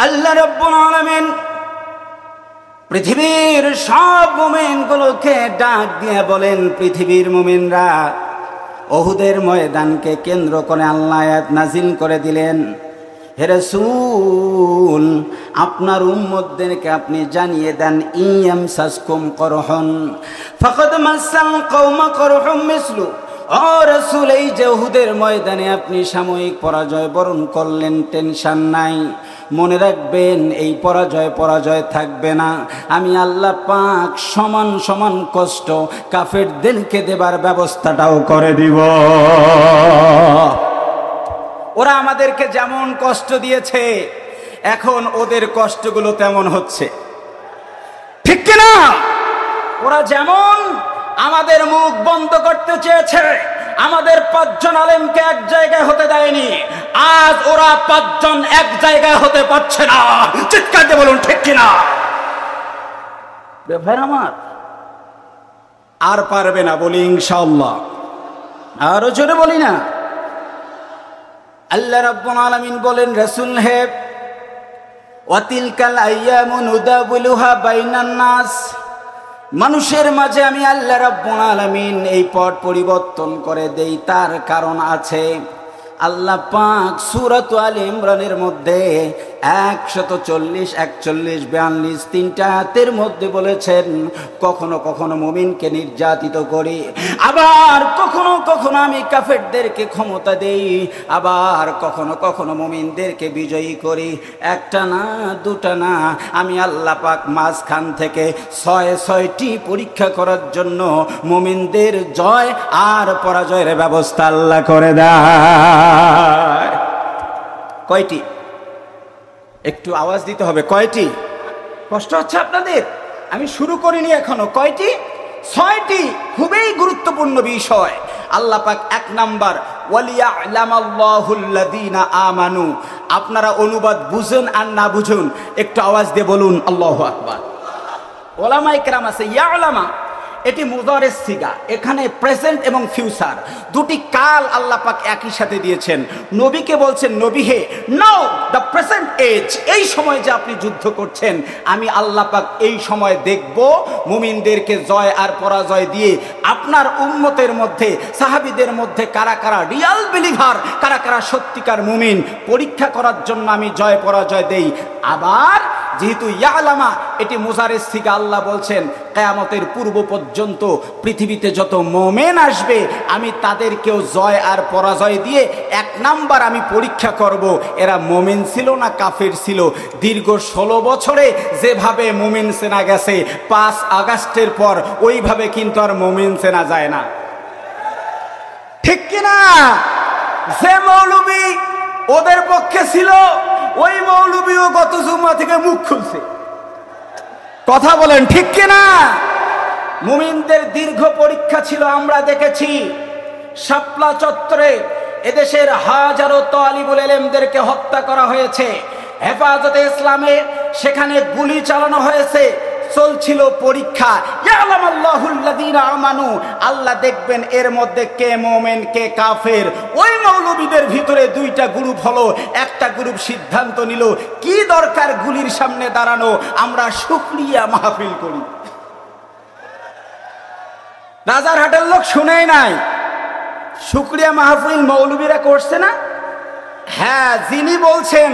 আল্লাহ রাব্বুল আলামিন পৃথিবীর সব মুমিনগুলোকে ডাক দিয়ে বলেন, পৃথিবীর মুমিনরা, উহুদের ময়দানকে কেন্দ্র করে আল্লাহ আয়াত নাজিল করে দিলেন, হে রাসূল, আপনার উম্মতদেরকে আপনি জানিয়ে দেন, ইয়ামসাসকুম করহুন ফাকাদ মাসাল কওমা করহুম মিসলু। ও রাসূল, এই যে উহুদের ময়দানে আপনি সাময়িক পরাজয় বরণ করলেন, টেনশন নাই, মনে রাখবেন এই পরাজয় থাকবে না। আমি আল্লাহ পাক সমান সমান কষ্ট কাফেরদেরকে দেবার ব্যবস্থাটাও করে দিব। ওরা আমাদেরকে যেমন কষ্ট দিয়েছে, এখন ওদের কষ্টগুলো তেমন হচ্ছে, ঠিক কিনা? ওরা যেমন আমাদের মুখ বন্ধ করতে চেয়েছে, আমাদের 5 জন আলেমকে এক জায়গায় হতে দেয়নি, আজ ওরা 5 জন এক জায়গায় হতে পারছে না। চিৎকার দিয়ে বলুন ঠিক কিনা? ভাই আমার আর পারবে না, বলি ইনশাআল্লাহ। আরো জোরে বলি না? আল্লাহ রাব্বুল আলামিন বলেন, রাসূল হে, ওয়াতিলকাল আইয়ামু নুদাবিলুহা বাইনান নাস, মানুষের মাঝে আমি আল্লাহ রাব্বুল আলামিন এই পথ পরিবর্তন করে দেই, তার কারণ আছে। আল্লাহ পাক সূরাত আলে ইমরানের মধ্যে 140, 41, 42 তিনটা আয়াতের মধ্যে বলেছেন, কখনো কখনো মুমিনকে নির্যাতিত করি, আবার কখনো কখনো আমি কাফেরদেরকে ক্ষমতা দেই, আবার কখনো কখনো মুমিনদেরকে বিজয়ী করি। একটা না, দুটা না, আমি আল্লাহ পাক মাঝখান থেকে 6টি পরীক্ষা করার জন্য মুমিনদের জয় আর পরাজয়ের ব্যবস্থা আল্লাহ করে দেয়। কয়টি? একটু আওয়াজ দিতে হবে। কয়টি? কষ্ট হচ্ছে আপনাদের? আমি শুরু করিনি এখনো। কয়টি? 6টি। খুবই গুরুত্বপূর্ণ বিষয়। আল্লাহ পাক 1 নাম্বার, ওয়ালিয়ালামাল্লাহুল্লাযীনা আমানু। আপনারা অনুবাদ বুঝুন আর না বুঝুন, একটু আওয়াজ দিয়ে বলুন আল্লাহু আকবার। ওলামায়ে কেরাম আছে, ইয়ালামা, এটি মুদারেস সিগা, এখানে প্রেজেন্ট এবং ফিউচার দুটি কাল আল্লাহ পাক একই সাথে দিয়েছেন। নবীকে বলছেন, নবী হে, নাও দ্য প্রেজেন্ট এজ, এই সময় যে আপনি যুদ্ধ করছেন, আমি আল্লাহ পাক এই সময় দেখব মুমিনদেরকে জয় আর পরাজয় দিয়ে আপনার উম্মতের মধ্যে, সাহাবীদের মধ্যে কারা কারা রিয়াল বিলিভার, কারা কারা সত্যিকার মুমিন, পরীক্ষা করার জন্য আমি জয় পরাজয় দেই। আবার যেহেতু ইয়ালামা এটি মুজারেস সিগা, আল্লাহ বলছেন কিয়ামতের পূর্ব পর্যন্ত পৃথিবীতে যত মুমিন আসবে, আমি তাদেরকেও জয় আর পরাজয় দিয়ে 1 নাম্বার আমি পরীক্ষা করব, এরা মুমিন ছিল না কাফের ছিল। দীর্ঘ 16 বছরে যেভাবে মুমিন চেনা গেছে, 5 আগস্টের পর ওইভাবে কিন্তু আর মুমিন চেনা যায় না, ঠিক কিনা? যে মৌলবী ওদের পক্ষে ছিল, ওই মৌলবীও গত জুমা থেকে মুখ খুলছে। কথা বলেন ঠিক কিনা? মুমিনদের দীর্ঘ পরীক্ষা ছিল, আমরা দেখেছি। শাপলা চত্বরে এদেশের হাজারো তালিবুল ইলমদেরকে হত্যা করা হয়েছে। হেফাজতে ইসলামে সেখানে গুলি চালানো হয়েছে, চলছিল পরীক্ষা। ইয়ালামাল্লাহুল্লাযীনা আমানু, আল্লাহ দেখবেন এর মধ্যে কে মুমিন কে কাফের। ওই মৌলবীদের ভিতরে 2টা গ্রুপ হলো, একটা গ্রুপ সিদ্ধান্ত নিল কি দরকার গুলির সামনে দাঁড়ানো, আমরা শুকরিয়া মাহফিল করি। রাজারহাটের লোক শুনেই নাই, শুকরিয়া মাহফিল মৌলবীরা করছে না? হ্যাঁ, যিনি বলছেন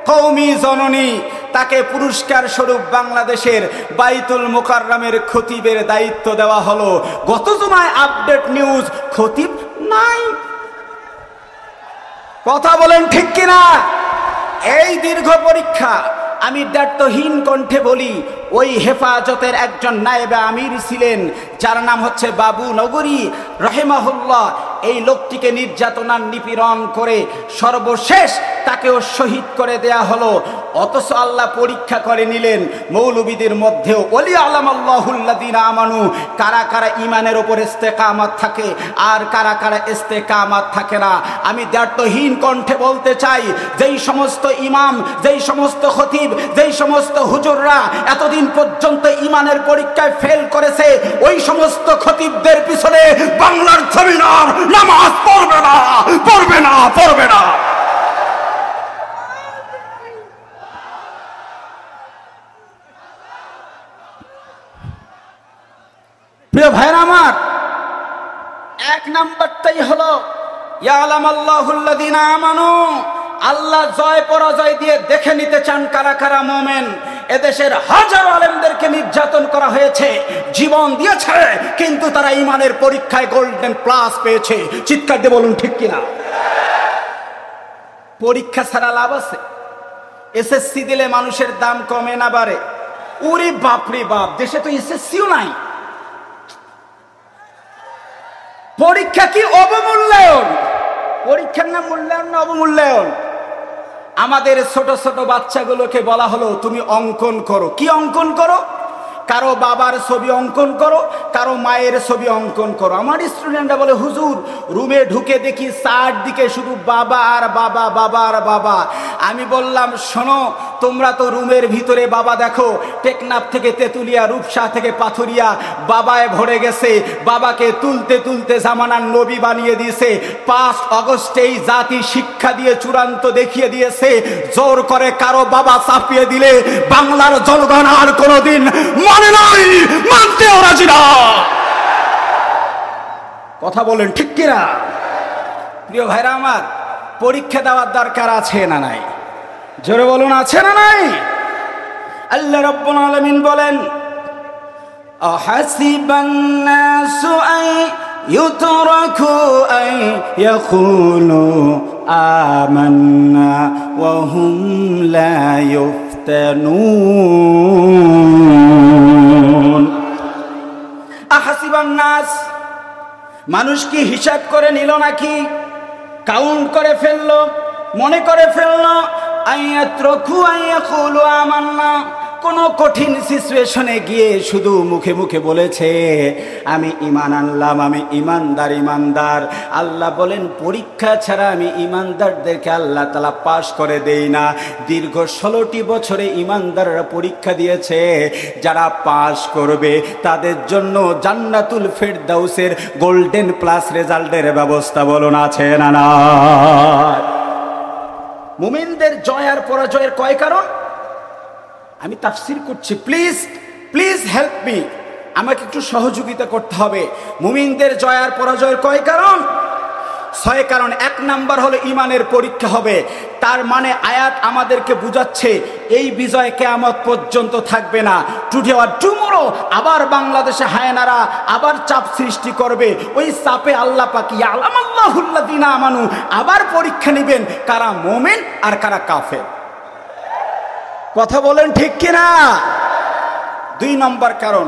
কওমি জননী, তাকে পুরস্কার স্বরূপ বাংলাদেশের বাইতুল মুকাররমের খতিবের দায়িত্ব দেওয়া হলো। গত জুমায় আপডেট নিউজ, খতিব নাই। কথা বলেন ঠিক কিনা? এই দীর্ঘ পরীক্ষা আমি দায়িত্বহীন কণ্ঠে বলি, ওই হেফাজতের একজন নায়েবে আমির ছিলেন, যার নাম হচ্ছে বাবু নগরী রহিমাহুল্লাহ। এই লোকটিকে নির্যাতনার নিপীড়ন করে সর্বশেষ তাকেও শহীদ করে দেয়া হলো। অথচ আল্লাহ পরীক্ষা করে নিলেন মৌলবীদের মধ্যেও ওয়ালিয়ালামাল্লাহুল্লাযীনা আমানু, কারা কারা ঈমানের উপর ইস্তেকামত থাকে আর কারা কারা ইস্তেকামত থাকে না। আমি দায়িত্বহীন কণ্ঠে বলতে চাই, যেই সমস্ত ইমাম, যেই সমস্ত খতিব, যেই সমস্ত হুজুররা এতদিন পর্যন্ত ঈমানের পরীক্ষায় ফেল করেছে, ওই সমস্ত খতিবদের পিছনে বাংলার জমিন আর নামাজ পড়বে না, পড়বে না, পড়বে না। ভাইরা আমার, এক নাম্বারটাই হলো ইয়ালামাল্লাহুল্লাযীনা আমানু, আল্লাহ জয় পরাজয় দিয়ে দেখে নিতে চান কারা কারা মুমিন। এদেশের হাজার আলেমদেরকে নির্যাতন করা হয়েছে, জীবন দিয়েছে, কিন্তু তারা ঈমানের পরীক্ষায় গোল্ডেন প্লাস পেয়েছে। চিৎকার দিয়ে বলুন ঠিক কিনা? পরীক্ষা ছাড়া লাভ আছে? এসএসসি দিলে মানুষের দাম কমে না বাড়ে? ওরে বাপরে বাপ, দেশে তো এসএসসিও নাই। পরীক্ষা কি অবমূল্যায়ন? পরীক্ষার নাম মূল্যায়ন না অবমূল্যায়ন? আমাদের ছোট ছোট বাচ্চাগুলোকে বলা হলো তুমি অঙ্কন করো। কি অঙ্কন করো? কারো বাবার ছবি অঙ্কন করো, কারো মায়ের ছবি অঙ্কন করো। আমার স্টুডেন্টরা বলে হুজুর রুমে ঢুকে দেখি চারদিকে শুধু বাবা আর বাবা, বাবা আর বাবা। আমি বললাম শোনো, তোমরা তো রুমের ভিতরে বাবা দেখো, টেকনাফ থেকে তেতুলিয়া, রূপসা থেকে পাথুরিয়া বাবায় ভরে গেছে। বাবাকে তুলতে তুলতে জামানার নবী বানিয়ে দিয়েছে। 5 আগস্টেই জাতি শিক্ষা দিয়ে চূড়ান্ত দেখিয়ে দিয়েছে, জোর করে কারো বাবা চাপিয়ে দিলে বাংলার জনগণ আর কোনোদিন মানে নাই, মানতেও রাজি না। কথা বলেন ঠিক কিনা? প্রিয় ভাইরা আমার, পরীক্ষা দেওয়ার দরকার আছে না নাই? জোরে বলুন আছে না নাই? আল্লাহ রাব্বুল আলামিন বলেন আহাসিবান নাসু আন ইউতরাকু আন ইয়াকুলু আমান্না ওয়া হুম লা ইফতানুন। আহাসিবান নাস, মানুষ কি হিসাব করে নিল নাকি? কাউন্ট করে ফেললো, মনে করে ফেললো আইয়াতরাকু আইয়াকুলু আমান্না। কোন কঠিন সিচুয়েশনে গিয়ে শুধু মুখে মুখে বলেছে আমি ঈমান আনলাম, আমি ঈমানদার ঈমানদার। আল্লাহ বলেন পরীক্ষা ছাড়া আমি ঈমানদারদেরকে আল্লাহ তাআলা পাস করে দেই না। দীর্ঘ 16টি বছরে ঈমানদাররা পরীক্ষা দিয়েছে, যারা পাস করবে তাদের জন্য জান্নাতুল ফেরদাউসের গোল্ডেন প্লাস রেজাল্টের ব্যবস্থা বলুন আছে না না? মুমিনদের জয় আর পরাজয়ের কয় কারণ? আমি তাফসীর করছি, প্লিজ প্লিজ হেল্প মি, আমাকে একটু সহযোগিতা করতে হবে। মুমিনদের জয় আর পরাজয়ের কয় কারণ? 6 কারণ। 1 নাম্বার হলো ঈমানের পরীক্ষা হবে। তার মানে আয়াত আমাদেরকে বুঝাচ্ছে এই বিজয় কিয়ামত পর্যন্ত থাকবে না। টুডে অর টুমরো আবার বাংলাদেশে হায়নারা আবার চাপ সৃষ্টি করবে। ওই চাপে আল্লাহ পাক ইয়ালামাল্লাহুল্লাযীনা আমানু আবার পরীক্ষা নেবেন কারা মুমিন আর কারা কাফের। কথা বলেন ঠিক কিনা? 2 নম্বর কারণ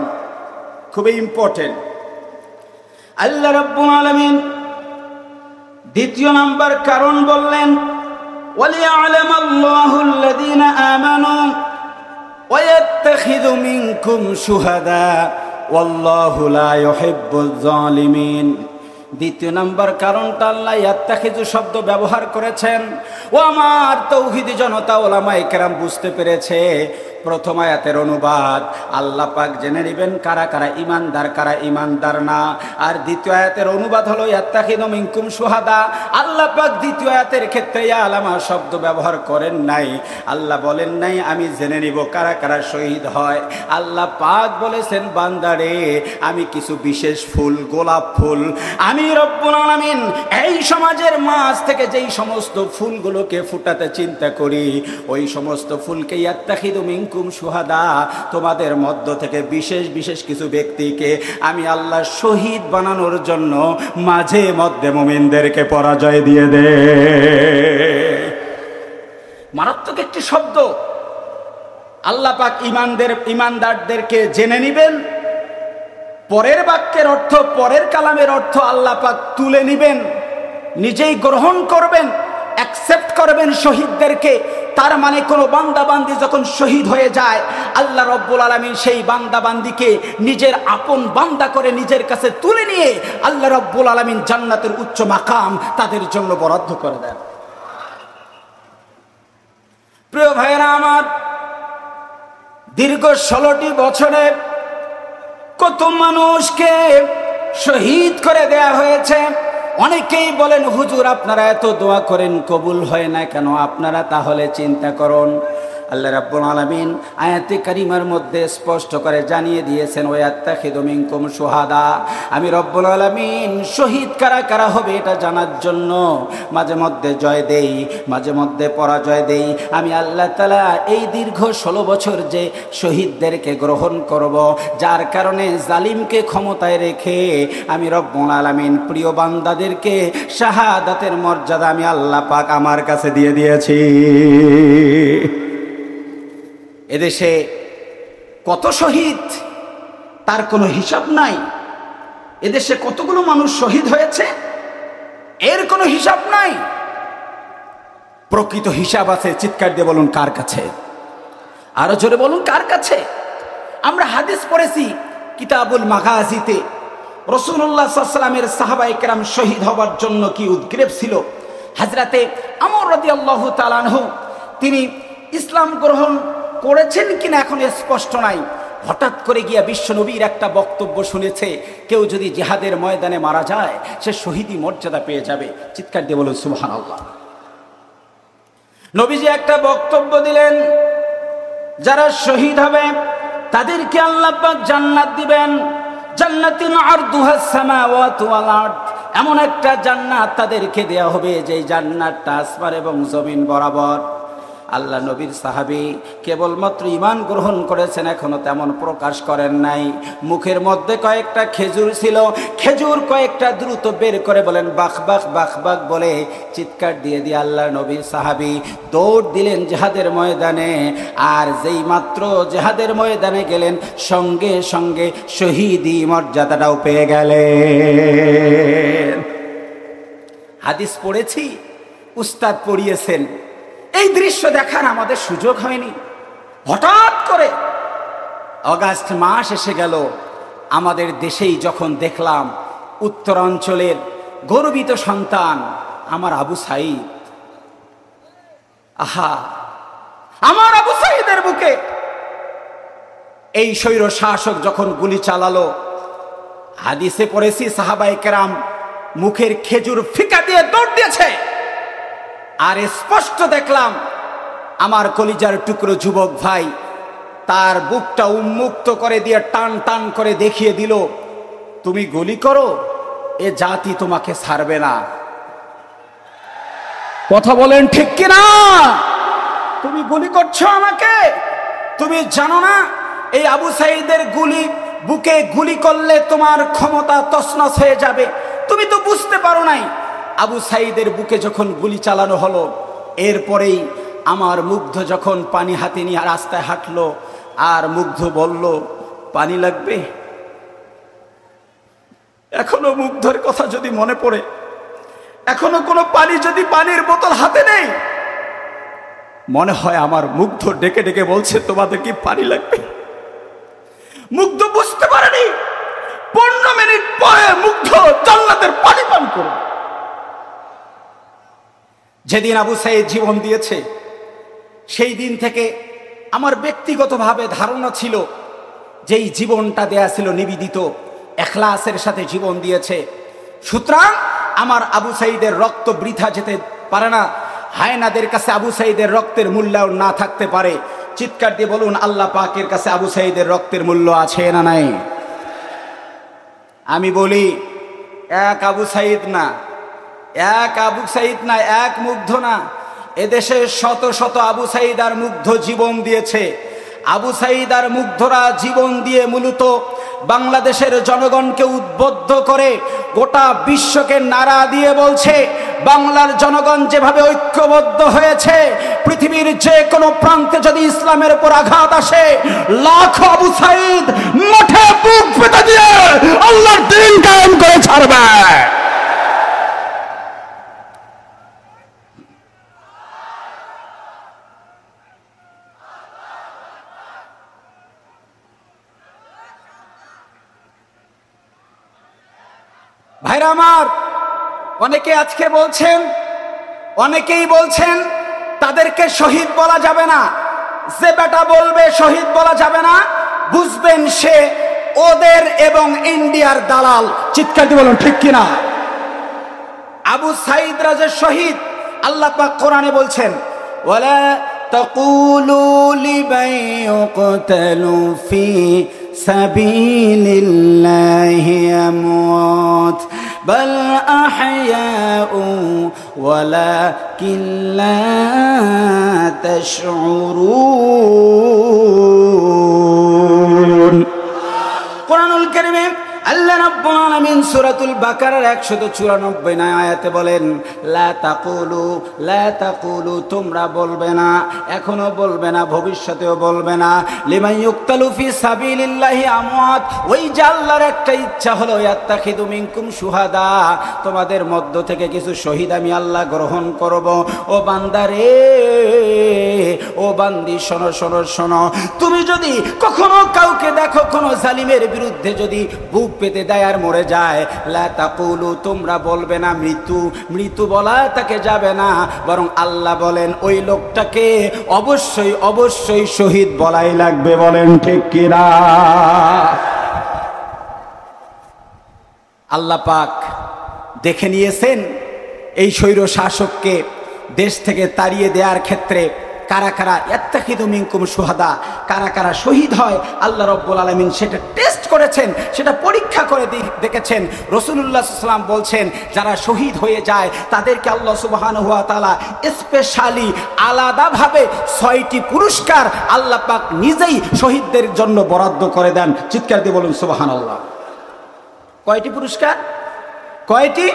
খুবই ইম্পর্টেন্ট। আল্লাহ রাব্বুল আলামিন 2য় নম্বর কারণ বললেন ওয়ালিয়ালামাল্লাহুল্লাযীনা আমানু ওয়া ইয়াত্তাখিযু মিনকুম শুহাদা ওয়াল্লাহু লা ইউহিব্বুয যালিমিন। 2য় নম্বর কারণটা আল্লাহ ইয়াত্তাখিযু শব্দ ব্যবহার করেছেন। ও আমার তৌহিদি জনতা, ওলামায়ে কেরাম বুঝতে পেরেছে। প্রথম আয়াতের অনুবাদ আল্লাহ পাক জেনে নেবেন কারা কারা ঈমানদার কারা ঈমানদার না। আর 2য় আয়াতের অনুবাদ হলো ইয়াত্তাখিযু মিনকুম শুহাদা। আল্লাহ পাক 2য় আয়াতের ক্ষেত্রে আলামা শব্দ ব্যবহার করেন নাই। আল্লাহ বলেন নাই আমি জেনে নিব কারা কারা শহীদ হয়। আল্লাহ পাক বলেছেন বান্দারে আমি কিছু বিশেষ ফুল, গোলাপ ফুল, আমি রব্বুল আলামিন এই সমাজের মাঝ থেকে যেই সমস্ত ফুলগুলোকে ফুটাতে চিন্তা করি, ওই সমস্ত ফুলকে ইয়াত্তাখিযু মিনকুম শুহাদা, তোমাদের মধ্য থেকে বিশেষ বিশেষ কিছু ব্যক্তিকে আমি আল্লাহ শহীদ বানানোর জন্য মাঝে মধ্যে মুমিনদেরকে পরাজয় দিয়ে দে। মারাত্মক একটি শব্দ। আল্লাহ পাক ঈমানদারদেরকে জেনে নিবেন। পরের বাক্যের অর্থ, পরের কালামের অর্থ আল্লাহ পাক তুলে নিবেন, নিজেই গ্রহণ করবেন, অ্যাকসেপ্ট করবেন শহীদদেরকে। তার মানে কোনো বান্দাবান্দি যখন শহীদ হয়ে যায়, আল্লাহ রব্বুল আলামিন সেই বান্দাবান্দিকে নিজের আপন বান্দা করে নিজের কাছে তুলে নিয়ে আল্লাহ রব্বুল আলামিন জান্নাতের উচ্চ মাকাম তাদের জন্য বরাদ্দ করে দেন। প্রিয় ভাইরা আমার, দীর্ঘ 16টি বছরে কত মানুষকে শহীদ করে দেয়া হয়েছে। অনেকেই বলেন হুজুর আপনারা এত দোয়া করেন কবুল হয় না কেন? আপনারা তাহলে চিন্তা করুন, আল্লাহ রাব্বুল আলামিন আয়াতে কারিমার মধ্যে স্পষ্ট করে জানিয়ে দিয়েছেন, ওয়াত্তাখিযু মিনকুম শুহাদা। আমি রব্বুল আলামিন শহীদ কারা কারা হবে এটা জানার জন্য মাঝে মধ্যে জয় দেই, মাঝে মধ্যে পরাজয় দেই। আমি আল্লাহ তাআলা এই দীর্ঘ 16 বছর যে শহীদদেরকে গ্রহণ করব, যার কারণে জালিমকে ক্ষমতায় রেখে আমি রব্বুল আলামিন প্রিয় বান্দাদেরকে শাহাদাতের মর্যাদা আমি আল্লাহ পাক আমার কাছে দিয়ে দিয়েছি। এদেশে কত শহীদ তার কোনো হিসাব নাই। এদেশে কতগুলো মানুষ শহীদ হয়েছে এর কোনো হিসাব নাই। প্রকৃত হিসাব আছে, চিৎকার দিয়ে বলুন কার কাছে? আরো জোরে বলুন কার কাছে? আমরা হাদিস পড়েছি কিতাবুল মাগাজিতে, রাসূলুল্লাহ সাল্লাল্লাহু আলাইহি ওয়াসাল্লামের সাহাবায়ে কেরাম শহীদ হবার জন্য কি উদ্গ্রীব ছিল। হযরতে আমর রাদিয়াল্লাহু তাআলা আনহু তিনি ইসলাম গ্রহণ করেছেন কিনা এখন স্পষ্ট নাই। হঠাৎ করে গিয়া বিশ্বনবীর একটা বক্তব্য শুনেছে, কেউ যদি জিহাদের ময়দানে মারা যায় সে শহীদি মর্যাদা পেয়ে যাবে। চিৎকার দিয়ে বলুন সুবহানাল্লাহ। নবীজি একটা বক্তব্য দিলেন, যারা শহীদ হবে তাদেরকে আল্লাহ পাক জান্নাত দিবেন। জান্নাতিন আরদুহাস সামাওয়াতু ওয়াল আরদ, এমন একটা জান্নাত তাদেরকে দেয়া হবে যে জান্নাতটা আসমান এবং জমিন বরাবর। আল্লাহ নবীর সাহাবী কেবলমাত্র ঈমান গ্রহণ করেছেন, এখনো তেমন প্রকাশ করেন নাই। মুখের মধ্যে কয়েকটা খেজুর ছিল, খেজুর কয়েকটা দ্রুত বের করে বলেন বাখ বাখ বাখ বাখ বলে চিৎকার দিয়ে দিয়ে আল্লাহ নবীর সাহাবী দৌড় দিলেন জিহাদের ময়দানে। আর যেই মাত্র জিহাদের ময়দানে গেলেন সঙ্গে সঙ্গে শহীদি মর্যাদাটাও পেয়ে গেলেন। হাদিস পড়েছি, উস্তাদ পড়িয়েছেন। এই দৃশ্য দেখার আমাদের সুযোগ হয়নি। হঠাৎ করে অগাস্ট মাস এসে গেল, আমাদের দেশেই যখন দেখলাম উত্তরাঞ্চলের গর্বিত সন্তান আমার আবু সাঈদ, আহা, আমার আবু সাঈদের বুকে এই স্বৈর শাসক যখন গুলি চালালো, হাদিসে পড়েছি সাহাবায়ে কেরাম মুখের খেজুর ফিকা দিয়ে দৌড় দিয়েছে। আর স্পষ্ট দেখলাম আমার কলিজার টুকরো যুবক ভাই তার বুকটা উন্মুক্ত করে দিয়ে টান টান করে দেখিয়ে দিল, তুমি গুলি করো, এ জাতি তোমাকে ছাড়বে না। কথা বলেন ঠিক কিনা? তুমি গুলি করছো আমাকে, তুমি জানো না এই আবু সাঈদের গুলি, বুকে গুলি করলে তোমার ক্ষমতা তছনছ হয়ে যাবে। তুমি তো বুঝতে পারো নাই। আবু সাঈদের বুকে যখন গুলি চালানো হলো, এরপরেই আমার মুগ্ধ যখন পানি হাতে নিয়ে রাস্তায় হাঁটলো, আর মুগ্ধ বলল পানি লাগবে। এখনো মুগ্ধর কথা যদি মনে পড়ে, এখনো কোনো পানি যদি পানির বোতল হাতে নেই, মনে হয় আমার মুগ্ধ ডেকে ডেকে বলছে তোমাদের কি পানি লাগবে। মুগ্ধ বুঝতে পারেনি 15 মিনিট পরে মুগ্ধ জান্নাতের পানি পান করবে। যেদিন আবু সাঈদ জীবন দিয়েছে সেই দিন থেকে আমার ব্যক্তিগতভাবে ধারণা ছিল যে এই জীবনটা দেয়া ছিল নিবেদিত, ইখলাসের সাথে জীবন দিয়েছে। সুতরাং আমার আবু সাঈদের রক্ত বৃথা যেতে পারে না। হায়নাদের কাছে আবু সাঈদের রক্তের মূল্যায়ন না থাকতে পারে। চিৎকার দিয়ে বলুন আল্লাহ পাকের কাছে আবু সাঈদের রক্তের মূল্য আছে না নাই? আমি বলি এক আবু সাঈদ না, এক আবু সাঈদ না, এক মুগ্ধ না, এদেশে শত শত আবু সাঈদ আর মুগ্ধ জীবন দিয়েছে। আবু সাঈদ আর মুগ্ধরা জীবন দিয়ে মূলত বাংলাদেশের জনগণকে উদ্বুদ্ধ করে গোটা বিশ্বকে নারা দিয়ে বলছে, বাংলার জনগণ যেভাবে ঐক্যবদ্ধ হয়েছে, পৃথিবীর যে কোনো প্রান্তে যদি ইসলামের উপর আঘাত আসে, লাখো আবু সাঈদ মাঠে বুক পেতে দিয়ে আল্লাহর দ্বীন কায়েম করে ছাড়বে। ভাইরা আমার, অনেকে আজকে বলছেন, অনেকেই বলছেন তাদেরকে শহীদ বলা যাবে না। যে বেটা বলবে শহীদ বলা যাবে না, বুঝবেন সে ওদের এবং ইন্ডিয়ার দালাল। চিৎকার দিয়ে বলুন ঠিক কিনা? আবু সাঈদ রাজের শহীদ, আল্লাহ পাক কোরআনে বলছেন ওয়ালা تقولوا لمن يقتل في سبيل الله أموات بل أحياء ولكن لا تشعرون কুরআনুল কারীমে আল্লাহ রাব্বুল আলামিন সূরাতুল বাকারার 194 আয়াতে বলেন লা তাকুলু তোমরা বলবে না, এখনো বলবে না, ভবিষ্যতেও বলবে না, লিমান ইউকতালু ফি সাবিলিল্লাহি আমওয়াত, ওই যে আল্লাহর একটা ইচ্ছা হলো ইয়াত্তাখিদু মিনকুম শুহাদা, তোমাদের মধ্য থেকে কিছু শহীদ আমি আল্লাহ গ্রহণ করব। ও বান্দা রে, ও বান্দি, শোনো শোনো শোনো, তুমি যদি কখনো কাউকে দেখো কোনো জালিমের বিরুদ্ধে যদি বুক পেতে দেয় আর মরে যায়, লা তাকুলু তোমরা বলবে না মৃত্যু, মৃত্যু বলা তাকে যাবে না, বরং আল্লাহ বলেন ওই লোকটাকে অবশ্যই অবশ্যই শহীদ বলাই লাগবে। বলেন ঠিক কিনা? আল্লাহ পাক দেখে নিয়েছেন এই স্বৈর শাসককে দেশ থেকে তাড়িয়ে দেওয়ার ক্ষেত্রে কারা কারা ইয়াত্তাখিদু মিনকুম শুহাদা, কারা কারা শহীদ হয়। আল্লাহ রাব্বুল আলামিন সেটা টেস্ট করেছেন, সেটা পরীক্ষা করে দেখেছেন। রাসূলুল্লাহ সাল্লাল্লাহু আলাইহি ওয়াসাল্লাম বলছেন যারা শহীদ হয়ে যায় তাদেরকে আল্লাহ সুবহানাহু ওয়া তাআলা স্পেশালি আলাদাভাবে 6টি পুরস্কার আল্লাহ পাক নিজেই শহীদদের জন্য বরাদ্দ করে দেন। চিৎকার দিয়ে বলুন সুবহানাল্লাহ। কয়টি পুরস্কার? কয়টি?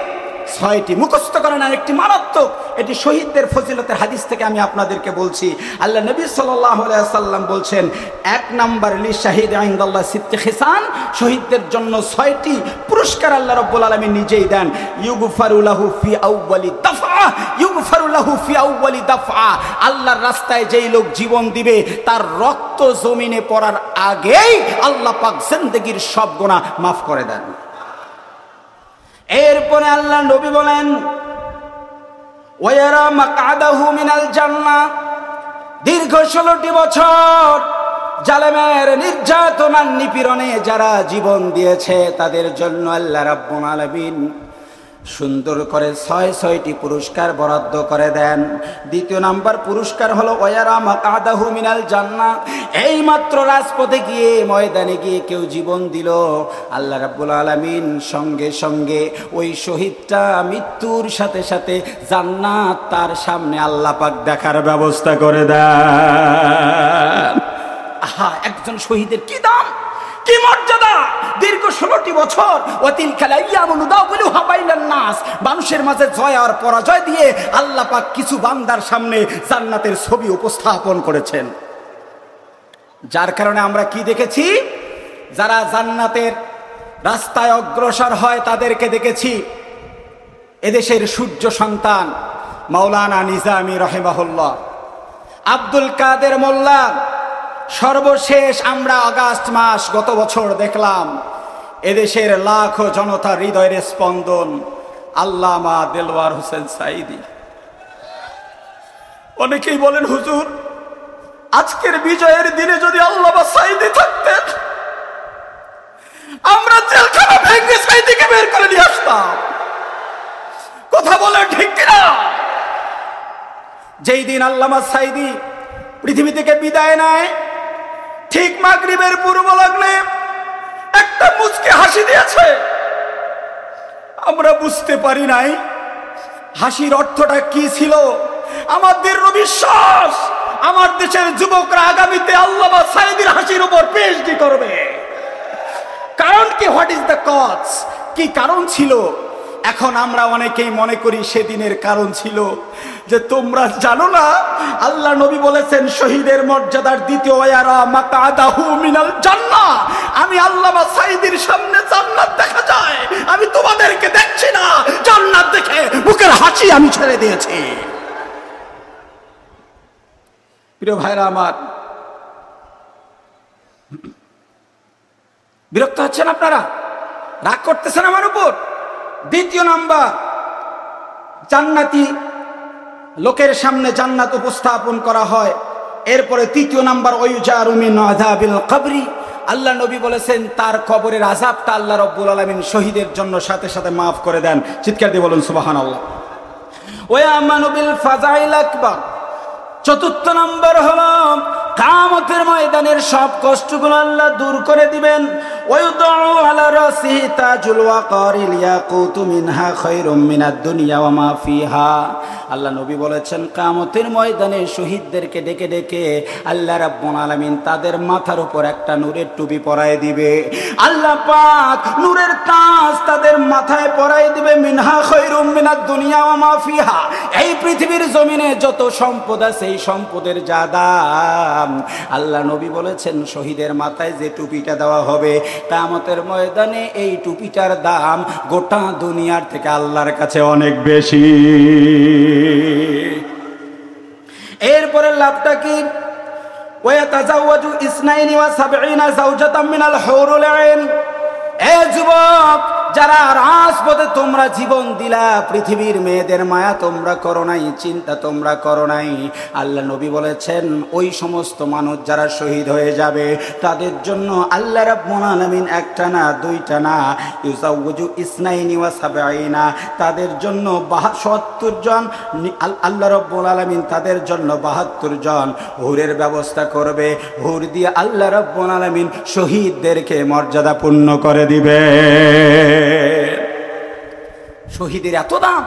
6টি। মুখস্থ করেন। আর একটি মারাত্মক, এটি শহীদদের ফজিলতের হাদিস থেকে আমি আপনাদেরকে বলছি। আল্লাহ নবী সাল্লাল্লাহু আলাইহি ওয়াসাল্লাম বলছেন 1 নাম্বার লি শাহিদ ইনদাল্লাহ সিত্তি খিসান, শহীদদের জন্য 6টি পুরস্কার আল্লাহ রাব্বুল আলামিন নিজেই দেন। ইউগফারু লাহু ফি আউয়ালি দাফআ, ইউগফারু লাহু ফি আউয়ালি দাফআ, আল্লাহর রাস্তায় যেই লোক জীবন দিবে তার রক্ত জমিনে পড়ার আগেই আল্লাহ পাক জিন্দেগীর সব গুনাহ মাফ করে দেন। এরপরে আল্লাহ নবী বলেন ওয়ারা মাকআদাহু মিনাল জান্নাহ, দীর্ঘ 16টি বছর জালেমের নির্যাতন আর নিপীড়নে যারা জীবন দিয়েছে তাদের জন্য আল্লাহ রাব্বুল আলামিন সুন্দর করে 6টি পুরস্কার বরাদ্দ করে দেন। দ্বিতীয় নাম্বার পুরস্কার হলো ওয়ারা মাকআদাহু মিনাল জান্নাহ, এই মাত্র রাজপথে গিয়ে ময়দানে গিয়ে কেউ জীবন দিল, আল্লাহ রাব্বুল আলামিন সঙ্গে সঙ্গে ওই শহীদটা মৃত্যুর সাথে সাথে জান্নাত তার সামনে আল্লাহ পাক দেখার ব্যবস্থা করে দেন। আহা, একজন শহীদের কি দাম, কি মর্যাদা! দীর্ঘ 16টি বছর ওয়াতিলকাল আইয়ামু নুদাউলুহা বাইনান নাস, মানুষের মাঝে জয় আর পরাজয় দিয়ে আল্লাহ পাক কিছু বান্দার সামনে জান্নাতের ছবি উপস্থাপন করেছেন। যার কারণে আমরা কি দেখেছি, যারা জান্নাতের রাস্তায় অগ্রসর হয় তাদেরকে দেখেছি এদেশের সূর্য সন্তান মাওলানা নিজামী রাহিমাহুল্লাহ, আব্দুল কাদের মোল্লা। সর্বশেষ আমরা আগস্ট মাস গত বছর দেখলাম এদেশের লাখো জনতার হৃদয়ের স্পন্দন আল্লামা দেলওয়ার হোসেন সাঈদী। অনেকেই বলেন হুজুর আজকের বিজয়ের দিনে যদি আল্লামা সাঈদী থাকতেন আমরা জেলখানা ভেঙে সাঈদীকে বের করে নিয়ে আসতাম। কথা বলে ঠিক কিনা? যেই দিন আল্লামা সাঈদী পৃথিবী থেকে বিদায় নেয় ঠিক মাগরিবের পূর্ব লগ্নে একটা মুচকি হাসি দিয়েছে। আমরা বুঝতে পারি নাই হাসির অর্থটা কি ছিল। আমাদের বিশ্বাস আমার দেশের যুবকরা আগামীতে আল্লামা সাঈদীর হাসির উপর পিএইচডি করবে। কারণ কি? What is the cause? কি কারণ ছিল? এখন আমরা অনেকেই মনে করি সেদিনের কারণ ছিল যে তোমরা জানো না আল্লাহ নবী বলেছেন শহীদের মর্যাদার দ্বিতীয় ওয়ারা মাকআদাহু মিনাল জান্নাহ, আমি আল্লামা সাঈদীর সামনে জান্নাত দেখা যায়, আমি তোমাদেরকে দেখছি না, জান্নাত দেখে বুকের হাসি আমি ছেড়ে দিয়েছি। প্রিয় ভাইরা আমার, বিরক্ত হচ্ছেন আপনারা? রাগ করতেছেন আমার উপর? দ্বিতীয় নাম্বার, জান্নাতি লোকের সামনে জান্নাত উপস্থাপন করা হয়। এরপরে তৃতীয় নাম্বার ওয়ায়ুজারু মিন আযাবিল কবরি, আল্লাহ নবী বলেছেন তার কবরের আযাবটা আল্লাহ রাব্বুল আলামিন শহীদের জন্য সাথে সাথে মাফ করে দেন। চিৎকার দিয়ে বলুন সুবহানাল্লাহ। ওয়া আমানু বিল ফাযাইল আকবার, চতুর্থ নম্বর হলো কিয়ামতের ময়দানের সব কষ্টগুলো আল্লাহ দূর করে দিবেন। ওয়ায়ুদাউ আলা রাসিহি তাজুল ওয়াকারিল ইয়াকুতু মিনহা খায়রুম মিনাদ দুনিয়া ওয়া মা ফিহা। আল্লাহ নবী বলেছেন কিয়ামতের ময়দানে শহীদদেরকে ডেকে ডেকে আল্লাহ রাব্বুল আলামিন তাদের মাথার উপর একটা নূরের টুপি পরায় দিবে। আল্লাহ পাক নূরের তাজ তাদের মাথায় পরায় দিবে। মিনহা খায়রুম মিনাদ দুনিয়া ওয়া মা ফিহা। এই পৃথিবীর জমিনে যত সম্পদ আছে এই সম্পদের যা দাম, আল্লাহ নবী বলেছেন শহীদের মাথায় যে টুপিটা দেওয়া হবে কিয়ামতের ময়দানে এই টুপিটার দাম গোটা দুনিয়ার থেকে আল্লাহর কাছে অনেক বেশি। এরপরে লাভটা কি? ওয়াতাজাওয়াজু ইসনাইনি ওয়া সাবঈনা যাওজাতাম মিনাল হুরুল আইন। এ যুবক যারা রাজপথে তোমরা জীবন দিলা, পৃথিবীর মেয়েদের মায়া তোমরা করো নাই, চিন্তা তোমরা করো নাই। আল্লাহ নবী বলেছেন ওই সমস্ত মানুষ যারা শহীদ হয়ে যাবে তাদের জন্য আল্লাহ রাব্বুল আলামিন একটা না দুইটা না, ইউজাউজু ইসনাইনি ওয়া সাবঈনা, তাদের জন্য ৭২ জন আল্লাহ রাব্বুল আলামিন তাদের জন্য ৭২ জন হুরের ব্যবস্থা করবে। হুর দিয়ে আল্লাহ রাব্বুল আলামিন শহীদদেরকে মর্যাদাপূর্ণ করে দিবে। শহীদের এত দাম,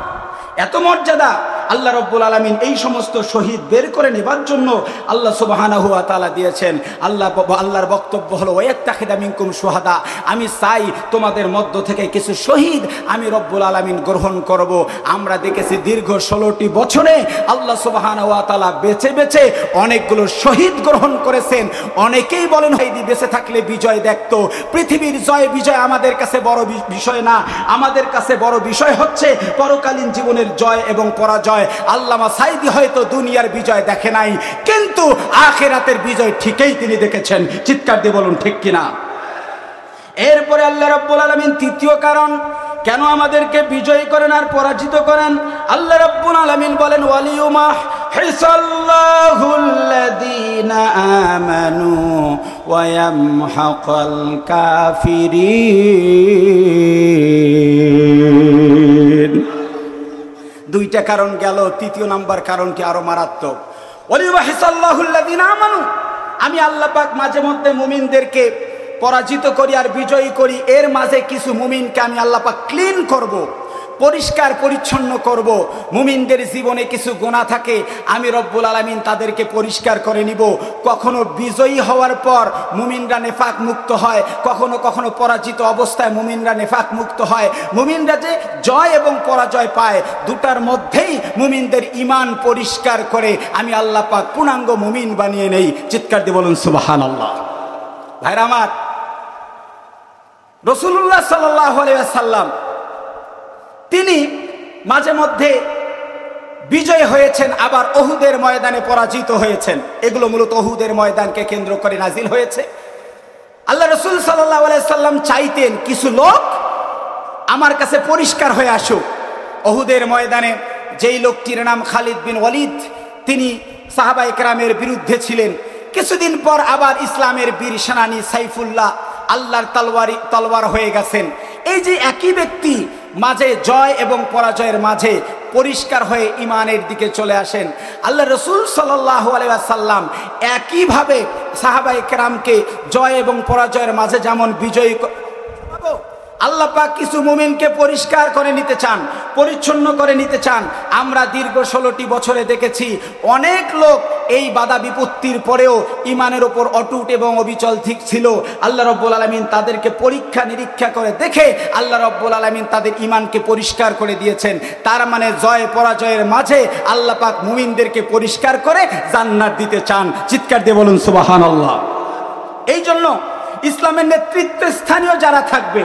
এত মর্যাদা, আল্লাহ রাব্বুল আলামিন এই সমস্ত শহীদ বের করে নেবার জন্য আল্লাহ সুবহানাহু ওয়া তাআলা দিয়েছেন। আল্লাহর বক্তব্য হলো ওয়াত্তাখিদা মিনকুম শুহাদা, আমি চাই তোমাদের মধ্য থেকে কিছু শহীদ আমি রব্বুল আলামিন গ্রহণ করব। আমরা দেখেছি দীর্ঘ 16টি বছরে আল্লাহ সুবহানাহু ওয়া তাআলা বেছে বেছে অনেকগুলো শহীদ গ্রহণ করেছেন। অনেকেই বলেন হয়তো বেঁচে থাকলে বিজয় দেখতো। পৃথিবীর জয় বিজয় আমাদের কাছে বড় বিষয় না, আমাদের কাছে বড় বিষয় হচ্ছে পরকালীন জীবনের জয় এবং পরাজয়। আল্লামা সাইদি হয়তো দুনিয়ার বিজয় দেখে নাই, কিন্তু আখিরাতের বিজয় ঠিকই তিনি দেখেছেন। চিৎকার দিয়ে বলুন ঠিক কিনা? এরপরে আল্লাহ রাব্বুল আলামিন তৃতীয় কারণ কেন আমাদেরকে বিজয় করেন আর পরাজিত করেন, আল্লাহ রাব্বুল আলামিন বলেন ওয়ালিউমাহ হিসাল্লাহুল্লাযীনা আমানু ওয়া ইয়ামহাকাল কাফিরিন। দুইটা কারণ গেল, তৃতীয় নাম্বার কারণটি আরো মারাত্মক। ওয়ালিউমাহ হিসাল্লাহুল্লাযীনা আমানু, আমি আল্লাহ পাক মাঝে মধ্যে মুমিনদেরকে পরাজিত করি আর বিজয়ী করি। এর মাঝে কিছু মুমিনকে আমি আল্লাহ পাক ক্লিন করব, পরিষ্কার পরিচ্ছন্ন করব। মুমিনদের জীবনে কিছু গুনাহ থাকে, আমি রব্বুল আলামিন তাদেরকে পরিষ্কার করে নিব। কখনো বিজয়ী হওয়ার পর মুমিনরা নেফাক মুক্ত হয়, কখনো কখনো পরাজিত অবস্থায় মুমিনরা নেফাক মুক্ত হয়। মুমিনরা যে জয় এবং পরাজয় পায় দুটার মধ্যেই মুমিনদের ঈমান পরিষ্কার করে আমি আল্লাহ পাক পূর্ণাঙ্গ মুমিন বানিয়ে নেই। চিৎকার দিয়ে বলুন সুবহানাল্লাহ। ভাইরা আমার, রাসূলুল্লাহ সাল্লাল্লাহু আলাইহি ওয়াসাল্লাম তিনি মাঝে মধ্যে বিজয় হয়েছেন, আবার উহুদের ময়দানে পরাজিত হয়েছেন। এগুলো মূলত উহুদের ময়দানকে কেন্দ্র করে নাজিল হয়েছে। আল্লাহ রাসূল সাল্লাল্লাহু আলাইহি ওয়াসাল্লাম চাইতেন কিছু লোক আমার কাছে পরিষ্কার হয়ে আসুক। উহুদের ময়দানে যেই লোকটির নাম খালিদ বিন ওয়ালিদ, তিনি সাহাবায়ে কেরামের বিরুদ্ধে ছিলেন। কিছুদিন পর আবার ইসলামের বীর সেনানী সাইফুল্লাহ আল্লাহর তলোয়ার হয়ে গেছেন। এই যে একই ব্যক্তি মাঝে জয় এবং পরাজয়ের মাঝে পরিষ্কার হয়ে ঈমানের দিকে চলে আসেন। আল্লাহ রাসূল সাল্লাল্লাহু আলাইহি ওয়াসাল্লাম একইভাবে সাহাবায়ে কেরামকে জয় এবং পরাজয়ের মাঝে যেমন বিজয়ী আল্লাহ পাক কিছু মুমিনকে পরিষ্কার করে নিতে চান, পরিচ্ছন্ন করে নিতে চান। আমরা দীর্ঘ 16টি বছরে দেখেছি অনেক লোক এই বাধা বিপত্তির পরেও ঈমানের উপর অটুট এবং অবিচল ঠিক ছিল। আল্লাহ রাব্বুল আলামিন তাদেরকে পরীক্ষা নিরীক্ষা করে দেখে আল্লাহ রাব্বুল আলামিন তাদের ঈমানকে পরিষ্কার করে দিয়েছেন। তার মানে জয় পরাজয়ের মাঝে আল্লাহ পাক মুমিনদেরকে পরিষ্কার করে জান্নাত দিতে চান। চিৎকার দিয়ে বলুন সুবহানাল্লাহ। এই জন্য ইসলামের নেতৃত্বে স্থানীয় যারা থাকবে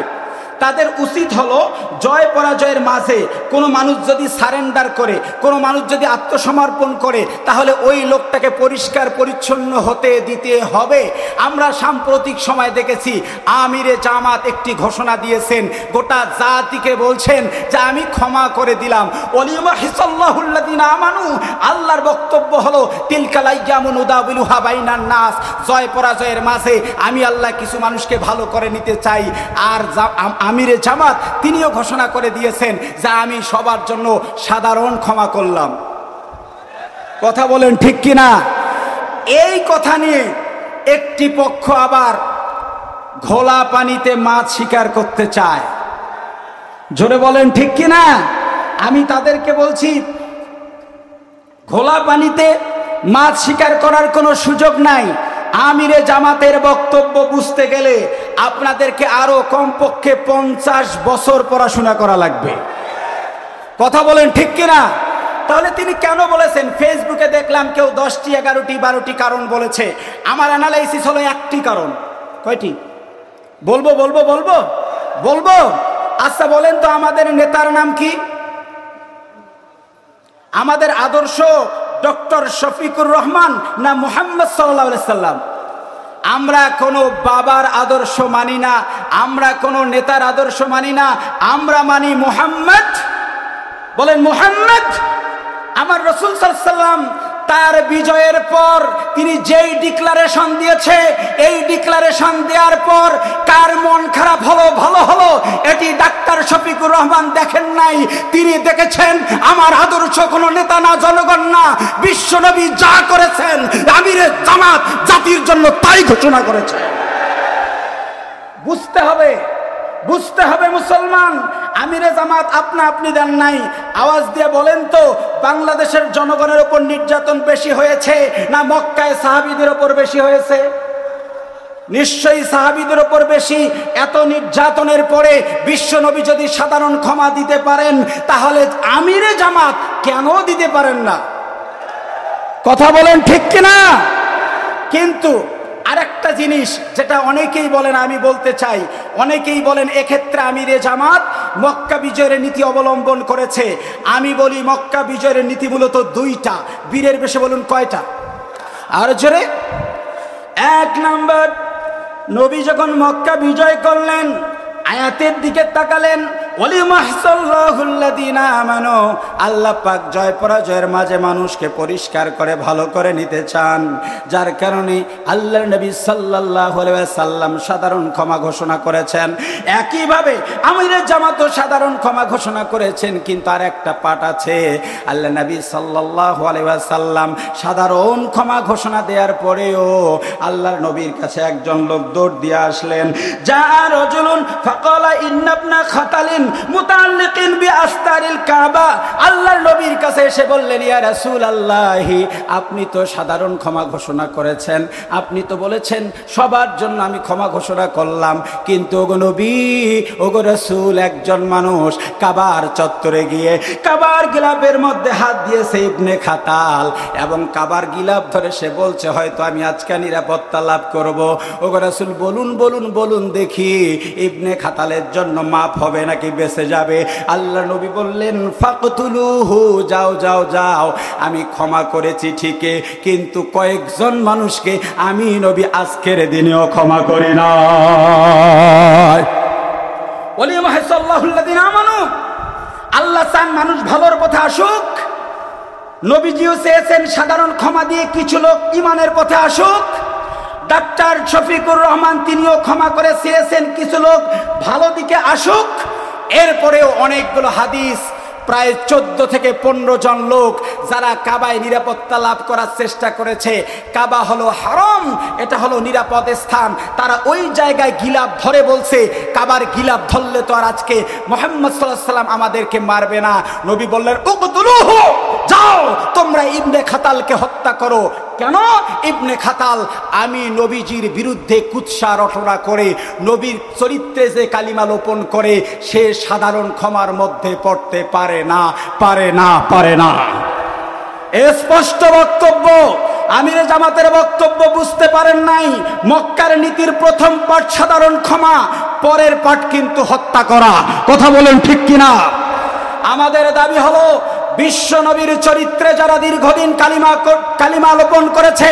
তাদের উচিত হলো জয় পরাজয়ের মাঝে কোনো মানুষ যদি সারেন্ডার করে, কোনো মানুষ যদি আত্মসমর্পণ করে, তাহলে ওই লোকটাকে পরিষ্কার পরিচ্ছন্ন হতে দিতে হবে। আমরা সাম্প্রতিক সময় দেখেছি আমিরে জামাত একটি ঘোষণা দিয়েছেন, গোটা জাতিকে বলছেন যে আমি ক্ষমা করে দিলাম। ওয়ালিমা হিসাল্লাহুল্লাযীনা আমানু, আল্লাহর বক্তব্য হলো তিলকাল আইয়ামু নুদাবিলুহা বাইনান নাস, জয় পরাজয়ের মাঝে আমি আল্লাহ কিছু মানুষকে ভালো করে নিতে চাই। আর আমিরে জামাত তিনিও ঘোষণা করে দিয়েছেন যে আমি সবার জন্য সাধারণ ক্ষমা করলাম। কথা বলেন ঠিক কিনা? এই কথা নিয়ে একটি পক্ষ আবার ঘোলা পানিতে মাছ শিকার করতে চায়। জোরে বলেন ঠিক কিনা? আমি তাদেরকে বলছি, ঘোলা পানিতে মাছ শিকার করার কোনো সুযোগ নাই। আমিরে জামাতের বক্তব্য বুঝতে গেলে আপনাদেরকে আরো কমপক্ষে 50 বছর পড়াশোনা করা লাগবে। কথা বলেন ঠিক কিনা? তাহলে তিনি কেন বলেছেন? ফেসবুকে দেখলাম কেউ 10টি 11টি 12টি কারণ বলেছে। আমার অ্যানালাইসিস হলো একটি কারণ। কয়টি বলবো? বলবো বলবো বলবো আচ্ছা বলেন তো, আমাদের নেতার নাম কি? আমাদের আদর্শ ডক্টর শফিকুর রহমান না মুহাম্মদ সাল্লাল্লাহু আলাইহি সাল্লাম? আমরা কোনো বাবার আদর্শ মানি না, আমরা কোনো নেতার আদর্শ মানি না, আমরা মানি মুহাম্মদ। বলেন মুহাম্মদ। আমার রাসূল সাল্লাল্লাহু আলাইহি সাল্লাম তার বিজয়ের পর তিনি যেই ডিক্লারেশন দিয়েছে, এই ডিক্লারেশন দেওয়ার পর কার মন খারাপ হলো, ভালো হলো, এটি ডাক্তার শফিকুর রহমান দেখেন নাই। তিনি দেখেছেন আমার আদর্শ কোনো নেতা না, জনগণ না, বিশ্বনবী যা করেছেন আমিরে জামাত জাতির জন্য তাই ঘোষণা করেছে। বুঝতে হবে, বুঝতে হবে মুসলমান। আমিরে জামাত আপনা আপনি দেন নাই। আওয়াজ দিয়ে বলেন তো, বাংলাদেশের জনগণের উপর নির্যাতন বেশি হয়েছে না মক্কায় সাহাবীদের উপর বেশি হয়েছে? নিশ্চয়ই সাহাবীদের উপর বেশি। এত নির্যাতনের পরে বিশ্বনবী যদি সাধারণ ক্ষমা দিতে পারেন, তাহলে আমিরে জামাত কেন দিতে পারেন না? কথা বলেন ঠিক কিনা? কিন্তু আরেকটা জিনিস যেটা অনেকেই বলেন, আমি বলতে চাই, অনেকেই বলেন এক্ষেত্রে আমিরে জামাত মক্কা বিজয়ের নীতি অবলম্বন করেছে। আমি বলি মক্কা বিজয়ের নীতি মূলত দুইটা। বীরের বেশে বলুন কয়টা? আর জোরে। 1 নাম্বার, নবী যখন মক্কা বিজয় করলেন, আয়াতের দিকে তাকালেন, আল্লাহ পাক জয় পরাজয়ের মাঝে মানুষকে পরিষ্কার করে ভালো করে নিতে চান, যার কারণে আল্লাহর নবী সাল্লাল্লাহু আলাইহি ওয়াসাল্লাম সাধারণ ক্ষমা ঘোষণা করেছেন। একইভাবে আমিরে জামাতও সাধারণ ক্ষমা ঘোষণা করেছেন। কিন্তু আর একটা পাঠ আছে, আল্লাহ নবী সাল্লাল্লাহু আলাইহি ওয়াসাল্লাম সাধারণ ক্ষমা ঘোষণা দেওয়ার পরেও আল্লাহর নবীর কাছে একজন লোক দৌড় দিয়ে আসলেন। যা রাজুলুন ফাকালা ইন্না ইবনা খাতালিন মুতাআল্লিকিন বিআস্তারিল কাবা। আল্লাহর নবীর কাছে এসে বললেন, ইয়া রাসূলুল্লাহ, আপনি তো সাধারণ ক্ষমা ঘোষণা করেছেন, আপনি তো বলেছেন সবার জন্য আমি ক্ষমা ঘোষণা করলাম, কিন্তু ওগো নবী, ওগো রাসূল, একজন মানুষ কাবার চত্বরে গিয়ে কাবার গিলাফের মধ্যে হাত দিয়েছে ইবনে খাতাল, এবং কাবার গিলাফ ধরে সে বলছে হয়তো আমি আজকে নিরাপত্তা লাভ করব। ওগো রাসূল, বলুন বলুন বলুন দেখি, ইবনে খাতালের জন্য মাফ হবে নাকি বেঁচে যাবে? আল্লাহ নবী বললেন, ফাকতুলুহু, যাও যাও যাও, আমি ক্ষমা করেছি ঠিকই, কিন্তু কয়েকজন মানুষকে আমি নবী আজকের দিনেও ক্ষমা করি না। আল্লাহ চান মানুষ ভালোর পথে আসুক। নবীজিও চেয়েছেন সাধারণ ক্ষমা দিয়ে কিছু লোক ইমানের পথে আসুক। ডাক্তার শফিকুর রহমান তিনিও ক্ষমা করে চেয়েছেন কিছু লোক ভালো দিকে আসুক। এরপরেও অনেকগুলো হাদিস, প্রায় 14 থেকে 15 জন লোক যারা কাবায় নিরাপত্তা লাভ করার চেষ্টা করেছে। কাবা হলো হারাম, এটা হলো নিরাপদ স্থান, তারা ওই জায়গায় গিলাফ ধরে বলছে কাবার গিলাফ ধরলে তো আর আজকে মুহাম্মদ সাল্লাল্লাহু আলাইহি ওয়াসাল্লাম আমাদেরকে মারবে না। নবী বললেন, উকতুলুহু, যাও তোমরা ইবনে খাতালকে হত্যা করো। কেন? ইবনে খাতাল আমি নবীজির বিরুদ্ধে কুৎসা রটনা করে নবীর চরিত্রে যে কালিমা লোপন করে, সে সাধারণ ক্ষমার মধ্যে পড়তে পারে না, পারে না, পারে না। স্পষ্ট বক্তব্য। আমিরে জামাতের বক্তব্য বুঝতে পারেন নাই। মক্কার নীতির প্রথম পাঠ সাধারণ ক্ষমা, পরের পাঠ কিন্তু হত্যা করা। কথা বলেন ঠিক কিনা? আমাদের দাবি হলো বিশ্ব নবীর চরিত্রে যারা দীর্ঘদিন কালিমা লোপন করেছে,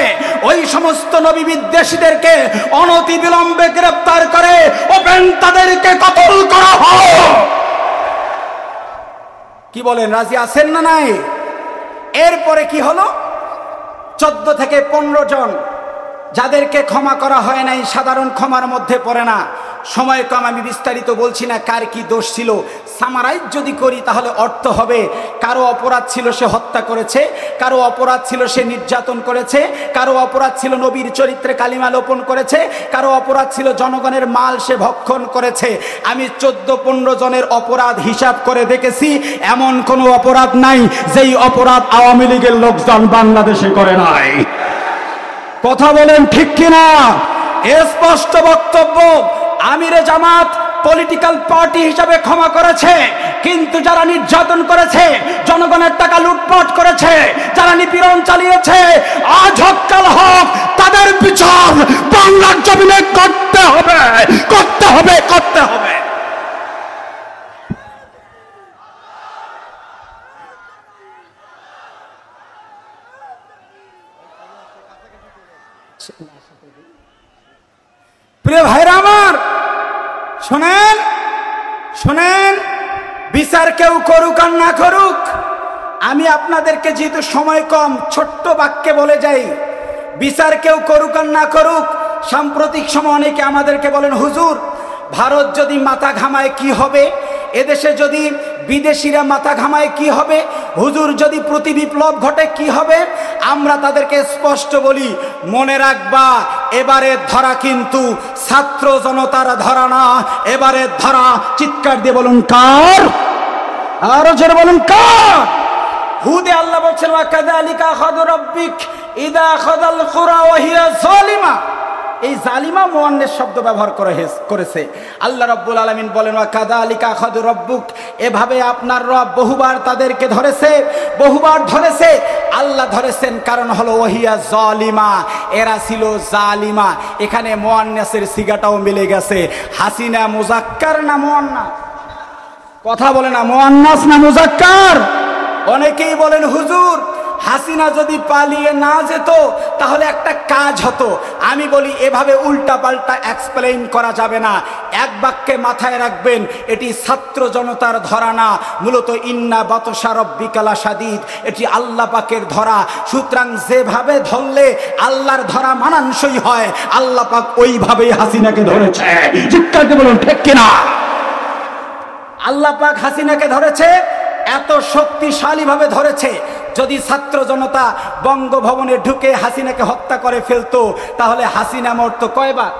ওই সমস্ত নবী বিদ্বেষীদেরকে অনতি বিলম্বে গ্রেফতার করে ওপেন তাদেরকে কতল করা হোক। কি বলেন, রাজি আছেন না নাই? এরপরে কি হলো? 14 থেকে 15 জন যাদেরকে ক্ষমা করা হয় নাই, সাধারণ ক্ষমার মধ্যে পড়ে না, সময় কম, আমি বিস্তারিত বলছি না কার কি দোষ ছিল। সামারাইজ যদি করি তাহলে অর্থ হবে কারো অপরাধ ছিল সে হত্যা করেছে, কারো অপরাধ ছিল সে নির্যাতন করেছে, কারো অপরাধ ছিল নবীর চরিত্রে কালিমা লোপন করেছে, কারো অপরাধ ছিল জনগণের মাল সে ভক্ষণ করেছে। আমি 14-15 জনের অপরাধ হিসাব করে দেখেছি, এমন কোনো অপরাধ নাই যেই অপরাধ আওয়ামী লীগের লোকজন বাংলাদেশে করে নাই। কথা বলেন ঠিক কিনা? স্পষ্ট বক্তব্য। আমিরে জামাত পলিটিক্যাল পার্টি হিসাবে ক্ষমা করেছে, কিন্তু যারা নির্যাতন করেছে, জনগণের টাকা লুটপাট করেছে, যারা নিপীড়ন চালিয়েছে, আজ হোক কাল হোক তাদের বিচার বাংলার জমিনে করতে হবে, করতে হবে, করতে হবে। প্রিয় ভাইরা আমার, শোনেন শোনেন, বিচার কেউ করুক আর না করুক, আমি আপনাদেরকে যেহেতু সময় কম ছোট্ট বাক্যে বলে যাই, বিচার কেউ করুক আর না করুক, সাম্প্রতিক সময় অনেকে আমাদেরকে বলেন হুজুর ভারত যদি মাথা ঘামায় কি হবে, এদেশে যদি বিদেশিরা মাথা ঘামায় কি হবে, হুজুর যদি প্রতি বিপ্লব ঘটে কি হবে। আমরা তাদেরকে স্পষ্ট বলি, মনে রাখবা এবারের ধরা কিন্তু ছাত্র জনতার ধরা না, এবারের ধরা চিৎকার দিয়ে বলুন কার, আরো জোরে বলুন কার। হুদে আল্লাহ বলছেন ওয়া কাযালিকা আখাযু রাব্বিক ইযা আখাযাল কুরা ওয়া হিয়া যালিমা। এই জালিমা মুয়ান্নাস শব্দ ব্যবহার করেছে। আল্লাহ রাব্বুল আলামিন বলেন ওয়া কাযালিকা আখাযু রাব্বুক, এভাবে আপনার রব বহুবার তাদেরকে ধরেছে, বহুবার ধরেছে। আল্লাহ ধরেছেন কারণ হলো ওহিয়া জালিমা, এরা ছিল জালিমা। এখানে মুয়ান্নাসের সিগাটাও মিলে গেছে। হাসিনা মুজাক্কার না মুয়ান্নাস? কথা বলে না, মুয়ান্নাস না মুজাক্কার? অনেকেই বলেন হুজুর হাসিনা যদি পালিয়ে না যেত তাহলে একটা কাজ হতো। আমি বলি এভাবে উল্টা পাল্টা এক্সপ্লেইন করা যাবে না। এক বাক্যে মাথায় রাখবেন, এটি ছাত্র জনতার ধরা না, মূলত ইন্না বাতশা রাব্বিকা লাশাদীদ, এটি আল্লাহ পাকের ধরা। সুতরাং যেভাবে ধরলে আল্লাহর ধরা মানানসই হয়, আল্লাহ পাক ওইভাবেই হাসিনাকে ধরেছে। চিৎকার দিয়ে বলুন ঠিক কিনা? আল্লাহ পাক হাসিনাকে ধরেছে, এত শক্তিশালী ভাবে ধরেছে। যদি ছাত্র জনতা বঙ্গভবনে ঢুকে হাসিনাকে হত্যা করে ফেলতো তাহলে হাসিনা মরতো কয়বার?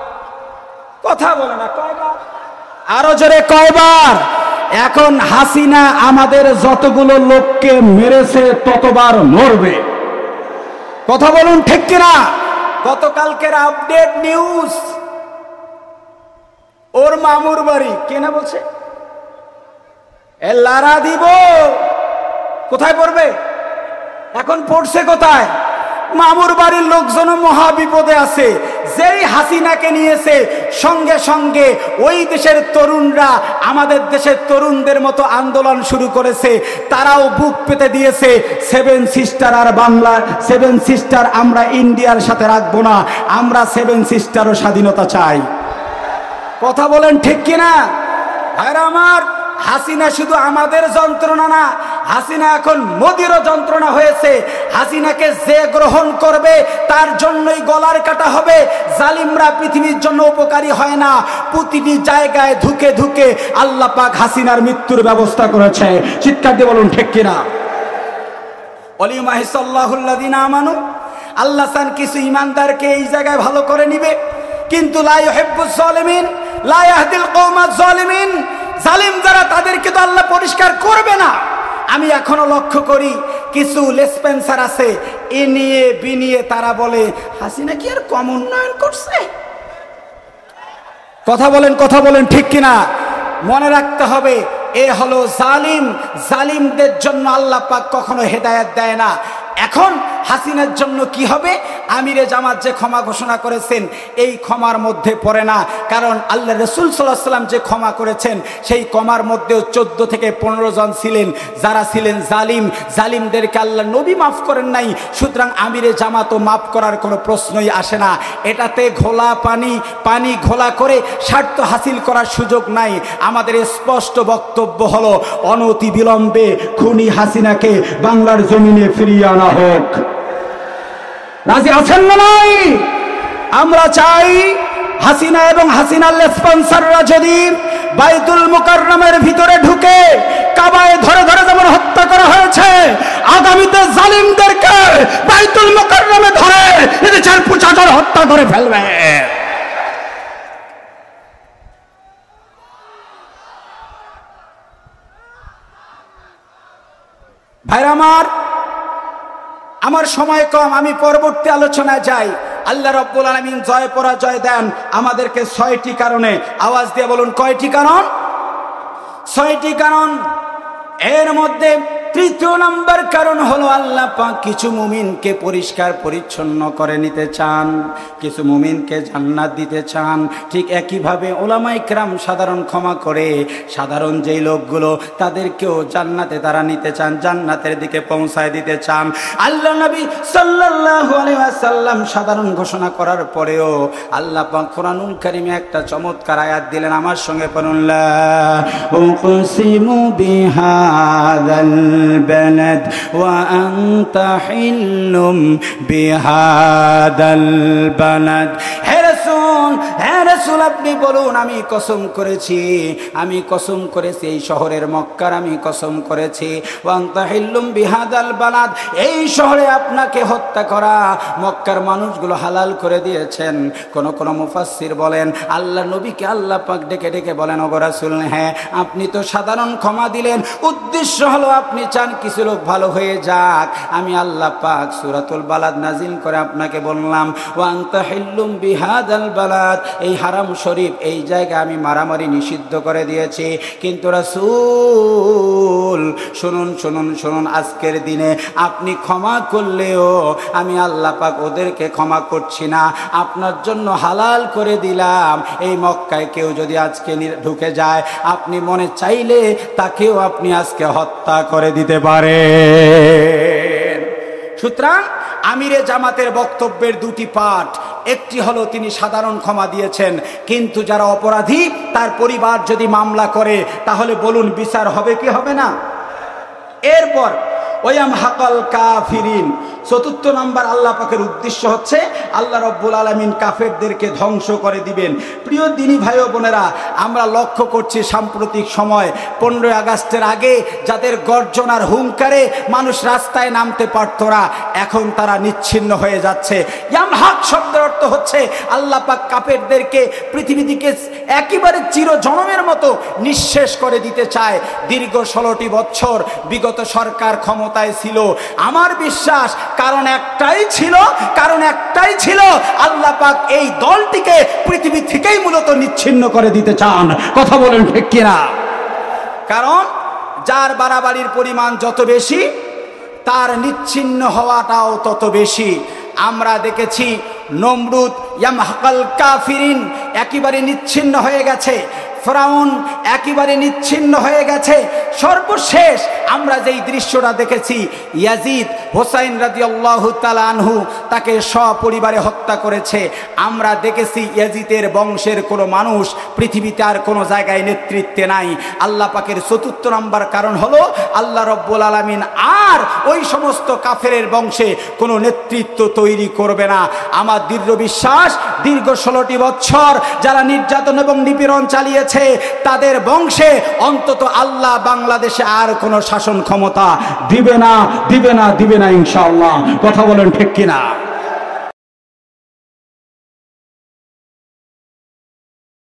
কথা বলে না, কয়বার? আরো জোরে কয়বার? এখন হাসিনা আমাদের যতগুলো লোককে মেরেছে ততবার মরবে। কথা বলুন ঠিক কিনা? গতকালকের আপডেট নিউজ, ওর মামুর বাড়ি কেনা বলছে এ লারা দিব, কোথায় পড়বে? এখন পড়ছে কোথায়? মামুর বাড়ির লোকজন মহা বিপদে আছে। যেই হাসিনাকে নিয়েছে সঙ্গে সঙ্গে ওই দেশের তরুণরা আমাদের দেশের তরুণদের মতো আন্দোলন শুরু করেছে। তারাও বুক পেতে দিয়েছে, 7 সিস্টার আর বাংলার 7 সিস্টার আমরা ইন্ডিয়ার সাথে রাখবো না, আমরা 7 সিস্টারও স্বাধীনতা চাই। কথা বলেন ঠিক কিনা? ভাইরা আমার, হাসিনা শুধু আমাদের যন্ত্রণা না, হাসিনা এখন মোদিরও যন্ত্রণা হয়েছে। হাসিনাকে যে গ্রহণ করবে তার জন্যই গলার কাটা হবে। জালিমরা পৃথিবীর জন্য উপকারী হয় না। প্রতিটি জায়গায় ধুকে ধুকে আল্লাহ পাক হাসিনার মৃত্যুর ব্যবস্থা করেছে। চিৎকার দিয়ে বলুন ঠিক কিনা? ওয়ালিমাহিসাল্লাহুল্লাযিনা আমানু, আল্লাহ সান কিছু ইমানদারকে এই জায়গায় ভালো করে নিবে, কিন্তু লা ইউহিব্বুজ জালিমিন, লা ইয়াহদিল কওমাজ জালিমিন। জালিম যারা তাদেরকে তো আল্লাহ পরিষ্কার করবে না। আমি এখনো লক্ষ্য করি কিছু লেসপেন্সার আছে, এ নিয়ে বিনিয়ে তারা বলে হাসিনা কি আর কম উন্নয়ন করছে? কথা বলেন ঠিক কিনা? মনে রাখতে হবে এ হলো জালিম। জালিমদের জন্য আল্লাহ পাক কখনো হেদায়েত দেয় না। এখন হাসিনার জন্য কি হবে? আমিরে জামাত যে ক্ষমা ঘোষণা করেছেন এই ক্ষমার মধ্যে পড়ে না। কারণ আল্লাহ রাসূল সাল্লাল্লাহু আলাইহি ওয়াসাল্লাম যে ক্ষমা করেছেন সেই ক্ষমার মধ্যেও 14 থেকে 15 জন ছিলেন যারা ছিলেন জালিম। জালিমদেরকে আল্লাহ নবী মাফ করেন নাই। সুতরাং আমিরে জামাতও মাফ করার কোনো প্রশ্নই আসে না। এটাতে ঘোলা পানি ঘোলা করে স্বার্থ হাসিল করার সুযোগ নাই। আমাদের স্পষ্ট বক্তব্য হলো অনতি বিলম্বে খুনি হাসিনাকে বাংলার জমিনে ফিরিয়ে আনা হোক। রাজি আছেন না নাই? আমরা চাই হাসিনা এবং হাসিনার স্পন্সররা যদি বাইতুল মুকাররমের ভিতরে ঢুকে কাবায় ধরে ধরে যেমন হত্যা করা হয়েছে, আগামীতে জালিমদেরকে বাইতুল মুকাররমে ধরে এদেশের প্রশাসন হত্যা করে ফেলবে। ভাইরা আমার সময় কম, আমি পরবর্তী আলোচনায় যাই। আল্লাহ রাব্বুল আলামিন জয় পরাজয় দেন আমাদেরকে 6টি কারণে। আওয়াজ দিয়ে বলুন কয়টি কারণ? 6টি কারণ। এর মধ্যে তৃতীয় নম্বর কারণ হলো আল্লাহ পাক কিছু মুমিনকে পরিষ্কার পরিচ্ছন্ন করে নিতে চান, কিছু মুমিনকে জান্নাত দিতে চান। ঠিক একইভাবে উলামায়ে কেরাম সাধারণ ক্ষমা করে সাধারণ যেই লোকগুলো তাদেরকেও জান্নাতে তারা নিতে চান, জান্নাতের দিকে পৌঁছায় দিতে চান। আল্লাহ নবী সাল্লাল্লাহু আলাইহি ওয়াসাল্লাম সাধারণ ঘোষণা করার পরেও আল্লাহ পাক কোরআনুল কারীমে একটা চমৎকার আয়াত দিলেন, আমার সঙ্গে পড়ুন, লা উকসিমু বিহাযাল البلد وأنت حل بهذا البلد। হে রাসূল আপনি বলুন, আমি কসম করেছি, আমি কসম করেছি এই শহরের মক্কার আমি কসম করেছি। ওয়ান্তা হিল্লুম বিহাদাল বালাদ, এই শহরে আপনাকে হত্যা করা মক্কার মানুষগুলো হালাল করে দিয়েছেন। কোন কোন মুফাসসির বলেন আল্লাহ নবীকে আল্লাহ পাক ডেকে ডেকে বলেন, ওগো রাসূল, হ্যাঁ আপনি তো সাধারণ ক্ষমা দিলেন, উদ্দেশ্য হলো আপনি চান কিছু লোক ভালো হয়ে যাক। আমি আল্লাহ পাক সূরাতুল বালাদ নাজিল করে আপনাকে বললাম, ওয়ান্তা হিল্লুম বিহাদাল বালাদ, এই হারাম শরীফ, এই জায়গা আমি মারামারি নিষিদ্ধ করে দিয়েছি। কিন্তু রাসূল শুনুন শুনুন শুনুন, আজকের দিনে আপনি ক্ষমা করলেও আমি আল্লাহ পাক ওদেরকে ক্ষমা করছি না, আপনার জন্য হালাল করে দিলাম। এই মক্কায় কেউ যদি আজকে ঢুকে যায়, আপনি মনে চাইলে তাকেও আপনি আজকে হত্যা করে দিতে পারেন। সুতরাং আমিরে জামাতের বক্তব্যের দুটি পাঠ, একটি হলো তিনি সাধারণ ক্ষমা দিয়েছেন, কিন্তু যারা অপরাধী তার পরিবার যদি মামলা করে তাহলে বলুন বিচার হবে কি হবে না? এরপর ওয়াম হাকাল কাফিরিন, চতুর্থ নাম্বার আল্লাহ পাকের উদ্দেশ্য হচ্ছে আল্লাহ রাব্বুল আলামিন কাফেরদেরকে ধ্বংস করে দিবেন। প্রিয় দিনী ভাই ও বোনেরা, আমরা লক্ষ্য করছি সাম্প্রতিক সময় 15 আগস্টের আগে যাদের গর্জনার হুঙ্কারে মানুষ রাস্তায় নামতে পারত না, এখন তারা নিচ্ছিন্ন হয়ে যাচ্ছে। ইয়ামহাক শব্দের অর্থ হচ্ছে আল্লাহ পাক কাফেরদেরকে পৃথিবী থেকে একেবারে চিরজনমের মতো নিঃশেষ করে দিতে চায়। দীর্ঘ 16টি বছর বিগত সরকার ক্ষমতায় ছিল, আমার বিশ্বাস কারণ একটাই ছিল আল্লাহ পাক এই দলটিকে পৃথিবী থেকেই মূলত নিচ্ছিন্ন করে দিতে চান। কথা বলেন ঠিক কিনা? কারণ যার বাড়াবাড়ির পরিমাণ যত বেশি তার নিচ্ছিন্ন হওয়াটাও তত বেশি। আমরা দেখেছি নমরুদ ইয়ামহাকাল কাফিরিন একেবারে নিচ্ছিন্ন হয়ে গেছে, ফেরাউন একেবারে নিচ্ছিন্ন হয়ে গেছে। সর্বশেষ আমরা যেই দৃশ্যটা দেখেছি, ইয়াজিদ হোসাইন রাদিয়াল্লাহু তাআলা আনহু তাকে সপরিবারে হত্যা করেছে। আমরা দেখেছি ইয়াজিদের বংশের কোনো মানুষ পৃথিবীতে আর কোনো জায়গায় নেতৃত্বে নাই। আল্লাহ পাকের চতুর্থ নম্বর কারণ হলো আল্লাহ রাব্বুল আলামিন আর ওই সমস্ত কাফেরের বংশে কোনো নেতৃত্ব তৈরি করবে না। আমার দৃঢ় বিশ্বাস দীর্ঘ 16টি বছর যারা নির্যাতন এবং নিপীড়ন চালিয়েছে তাদের বংশে অন্তত আল্লাহ বাংলাদেশে আর কোন শাসন ক্ষমতা দিবে না ইনশাআল্লাহ। কথা বলেন ঠিক কিনা?